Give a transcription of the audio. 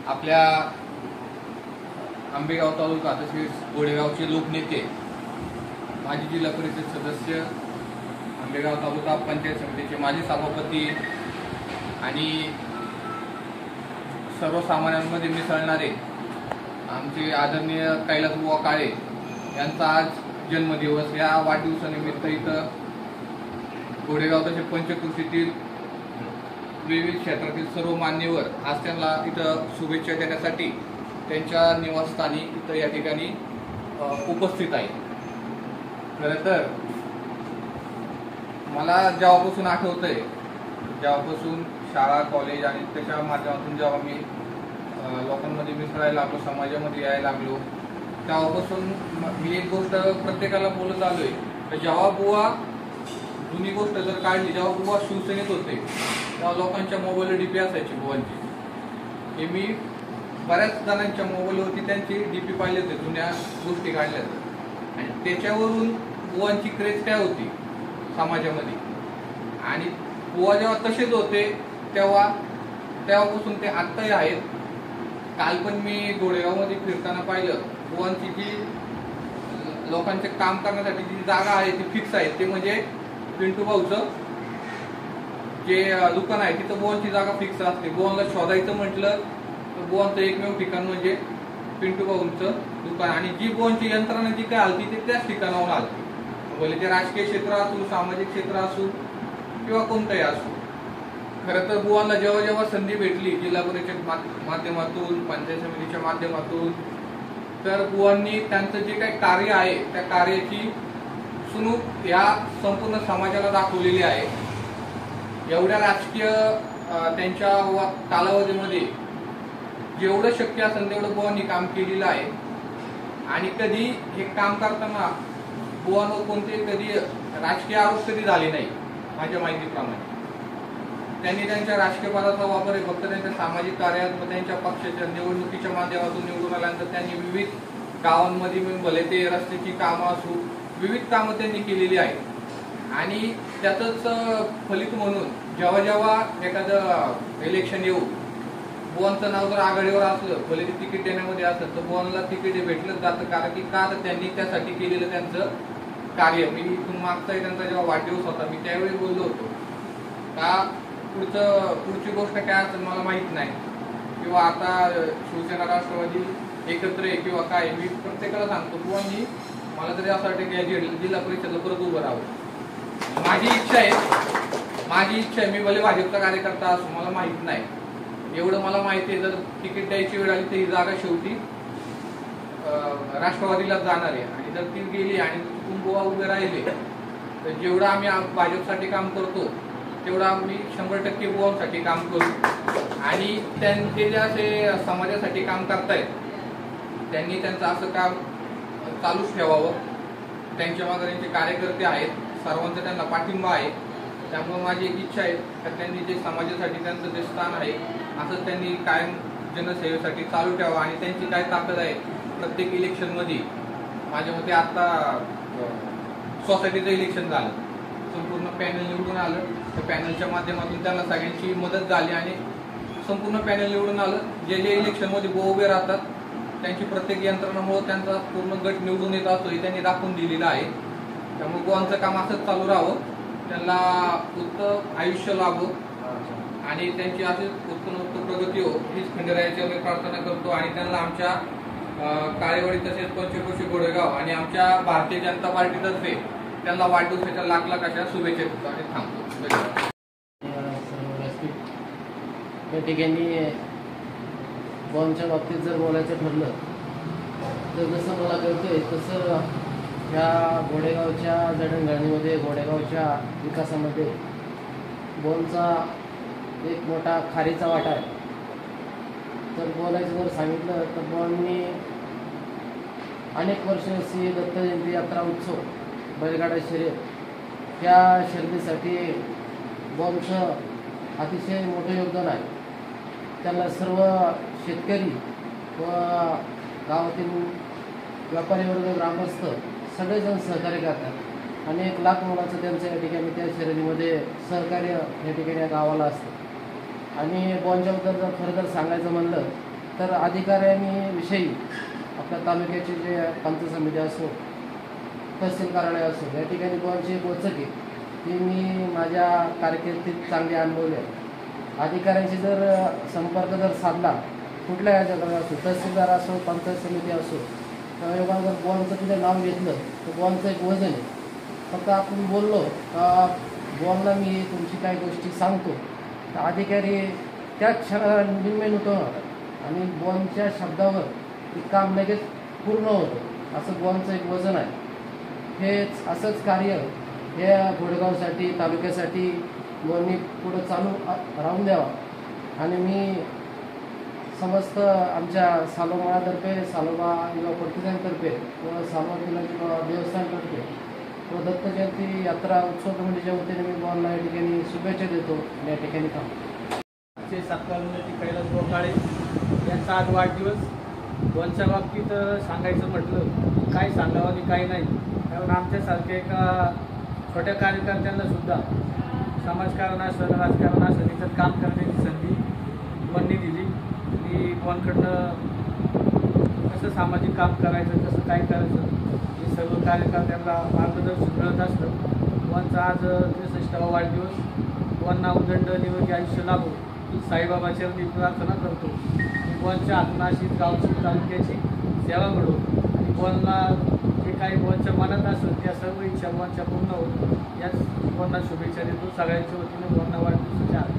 आपल्या आंबेगाव तालुका तसेच गोडेगावचे लोकनेते, माजी जिल्हा परिषद सदस्य, आंबेगाव तालुका पंचायत समितीचे माजी सभापती आणि सर्वसामान्यांमध्ये मिसळणारे आमचे आदरणीय कैलासबुवा काळे यांचा आज जन्मदिवस. या वाढदिवसानिमित्त इथं गोडेगाव तसेच पंचकृषीतील विविध क्षेत्रातील सर्व मान्यवर आज त्यांना इथं शुभेच्छा देण्यासाठी त्यांच्या निवासस्थानी इथं या ठिकाणी उपस्थित आहे. खरं तर मला जेव्हापासून आठवतंय, जेव्हापासून शाळा कॉलेज आणि त्याच्या माध्यमातून जेव्हा मी लोकांमध्ये मिसळायला लागलो, समाजामध्ये यायला लागलो, तेव्हापासून मी एक गोष्ट प्रत्येकाला बोलत आलोय तर जेव्हा बुवा जुनी गोष्ट जर काढली, जेव्हा बुवा शिवसेनेत होते तेव्हा लोकांच्या मोबाईलवर डीपी असायची बुवांची. हे मी बऱ्याच जणांच्या मोबाईलवरती त्यांची डीपी पाहिले होते, जुन्या गोष्टी काढल्या आणि त्याच्यावरून बुवांची क्रेज काय होती समाजामध्ये. आणि बुवा जेव्हा तसेच होते तेव्हापासून ते आत्ताही आहेत. काल पण मी गोडेगावमध्ये फिरताना पाहिलं, बुवांची जी लोकांचे काम करण्यासाठी जी जागा आहे ती फिक्स आहे, ते म्हणजे पिंटू भाऊचं जे दुकान आहे तिथं बुवांची जागा फिक्स असते. बुवांना शोधायचं म्हटलं तर बुवांचं एकमेव ठिकाण म्हणजे पिंटू भाऊंचं दुकान. आणि जी बुवांची यंत्रणा जी काय आलती ते त्याच ठिकाणावर आलती, भले ते राजकीय क्षेत्र असू, सामाजिक क्षेत्र असू किंवा कोणतंही असू. खरं तर बुवांना जेव्हा जेव्हा संधी भेटली जिल्हा परिषद माध्यमातून, पंचायत समितीच्या माध्यमातून, तर बुवांनी त्यांचं जे काही कार्य आहे त्या कार्याची सुनूक या संपूर्ण समाजाला दाखवलेली आहे. एवढ्या राजकीय त्यांच्या कालावधीमध्ये जेवढं शक्य असेल तेवढं बुवांनी काम केलेलं आहे. आणि कधी हे काम करताना बुवांवर कोणते कधी राजकीय आरोप कधी झाले नाही माझ्या माहितीप्रमाणे. त्यांनी त्यांच्या राजकीय पदाचा वापर फक्त त्यांच्या सामाजिक कार्यात व त्यांच्या पक्षाच्या निवडणुकीच्या माध्यमातून निवडून आल्यानंतर त्यांनी विविध गावांमध्ये भले ते रस्त्याची कामं असू, विविध कामं त्यांनी केलेली आहेत. आणि त्याचंच फलित म्हणून जेव्हा जेव्हा एखादं इलेक्शन येऊ, बुवांचं नाव जर आघाडीवर असलं, भले ते तिकीट देण्यामध्ये असलं, तर बुवांना तिकीट भेटलंच जातं. कारण की का तर त्यांनी त्यासाठी केलेलं त्यांचं कार्य. मी इथून मागचा त्यांचा जेव्हा वाढदिवस होता, मी त्यावेळी बोललो होतो का पुढची गोष्ट काय असेल मला माहित नाही, किंवा आता शिवसेना राष्ट्रवादी एकत्र आहे किंवा काय. मी प्रत्येकाला सांगतो बुवांनी मला तरी असं वाटतं की जिल्हा परिषदला परत उभं राहावं. माझी इच्छा आहे. मी भले भाजपचा कार्यकर्ता असू, मला माहित नाही, एवढं मला माहिती आहे जर तिकीट द्यायची वेळ आली तर ही जागा शेवटी राष्ट्रवादीला जाणार आहे. आणि जर ती गेली आणि चुकून बुवा उभे राहिले तर जेवढं आम्ही भाजपसाठी काम करतो तेवढं आम्ही 100% बुवांसाठी काम करू. आणि त्यांचे जे असे समाजासाठी काम करतायत त्यांनी त्यांचं असं काम चालूच ठेवावं. त्यांच्या मागे त्यांचे कार्यकर्ते आहेत, सर्वांचा त्यांना पाठिंबा आहे. त्यामुळे माझी एक इच्छा आहे की त्यांनी जे समाजासाठी त्यांचं जे स्थान आहे असंच त्यांनी कायम जनसेवेसाठी चालू ठेवा. आणि त्यांची काय ताकद आहे प्रत्येक इलेक्शनमध्ये. माझ्या मते आता सोसायटीचं इलेक्शन झालं, संपूर्ण पॅनल निवडून आलं, त्या पॅनलच्या माध्यमातून त्यांना सगळ्यांची मदत झाली आणि संपूर्ण पॅनल निवडून आलं. जे जे इलेक्शनमध्ये बुवा उभे राहतात त्यांची प्रत्येक यंत्रणामुळे त्यांचा पूर्ण गट निवडून येत असतो हे त्यांनी दाखवून दिलेलं आहे. त्यामुळे बुवांचं काम असंच चालू राहावं, त्यांना उत्तम आयुष्य लाभो आणि त्यांची अशीच उत्तम प्रगती हो हीच खंडेरायाची आम्ही प्रार्थना करतो. आणि त्यांना आमच्या काळेवाडी तसेच पंचकृषी गोडेगाव आणि आमच्या भारतीय जनता पार्टीतर्फे त्यांना वाढदिवसाच्या लाख अशा शुभेच्छा देतो आणि थांबतो. या ठिकाणी बुवांच्या बाबतीत जर बोलायचं ठरलं तर जसं मला कळतंय तसं ह्या गोडेगावच्या जडणघडणीमध्ये, गोडेगावच्या विकासामध्ये बुवांचा एक मोठा खारीचा वाटा आहे. तर बोलायचं जर सांगितलं तर बुवांनी अनेक वर्ष श्री दत्त जयंती यात्रा उत्सव, बैलगाडा शर्यत, या शर्यतीसाठी बुवांचं अतिशय मोठं योगदान आहे. त्यांना सर्व शेतकरी व गावातील व्यापारी वर्ग, ग्रामस्थ सगळेजण सहकार्य करतात. आणि 1 लाख मुलाचं त्यांचं या ठिकाणी त्या शर्यतीमध्ये सहकार्य या ठिकाणी या गावाला असतं. आणि बुवांच्याबद्दल जर खरं तर सांगायचं म्हणलं तर अधिकाऱ्यांविषयी आपल्या तालुक्याचे जे पंचायत समिती असो, तहसील कार्यालय असो, या ठिकाणी बुवांची एक वचक आहे ती मी माझ्या कारकिर्दीत चांगली अनुभवली आहे. अधिकाऱ्यांशी जर संपर्क जर साधला, कुठल्या याच्याकडे असो, तहसीलदार असो, पंचायत समिती असो, त्यावेळेला जर बुवांचं तिथे नाव घेतलं तर बुवांचं एक वजन आहे. फक्त आपण बोललो का बुवांना मी तुमची काही गोष्टी सांगतो, तर अधिकारी त्याच क्षणाला निर्णय होतात आणि बुवांच्या शब्दावर ते काम लगेच पूर्ण होतं. असं बुवांचं एक वजन आहे. हेच असंच कार्य हे घोडेगावसाठी, तालुक्यासाठी बुवांनी पुढं चालू राहून द्यावा आणि मी समस्त आमच्या सालोमाळातर्फे, सालोबा युवा प्रतिनिधींतर्फे व सालोबा देवस्थानतर्फे व दत्त जयंती यात्रा उत्सव कमिटीच्या वतीने मी बुवांना या ठिकाणी शुभेच्छा देतो आणि या ठिकाणी थांबतो. आमचे सत्कारोन्नती कैलास बोकाळे यांचा आज वाढदिवस. बुवांच्या बाबतीत सांगायचं म्हटलं काय सांगावं आणि काही नाही, कारण आमच्यासारख्या एका छोट्या कार्यकर्त्यांना सुद्धा समाजकारण असं, राजकारण असं त्याच्यात काम करण्याची संधी बुवांनी दिली. आणि बुवांकडनं कसं सामाजिक काम करायचं, कसं काय करायचं हे सर्व कार्यकर्त्यांना मार्गदर्शन मिळत असतं. बुवांचा आज 63वा वाढदिवस. बुवांना उदंड निरोगी आयुष्य लाभो ही साईबाबाच्या मी प्रार्थना करतो. बुवांच्या हातून अशीच गावची, तालुक्याची सेवा घडो आणि बुवांना जे काही बुवांच्या मनात असेल त्या सर्व इच्छा बुवांच्या पूर्ण होत याच बुवांना शुभेच्छा देतो. सगळ्यांच्या वतीने बुवांना वाढदिवसाच्या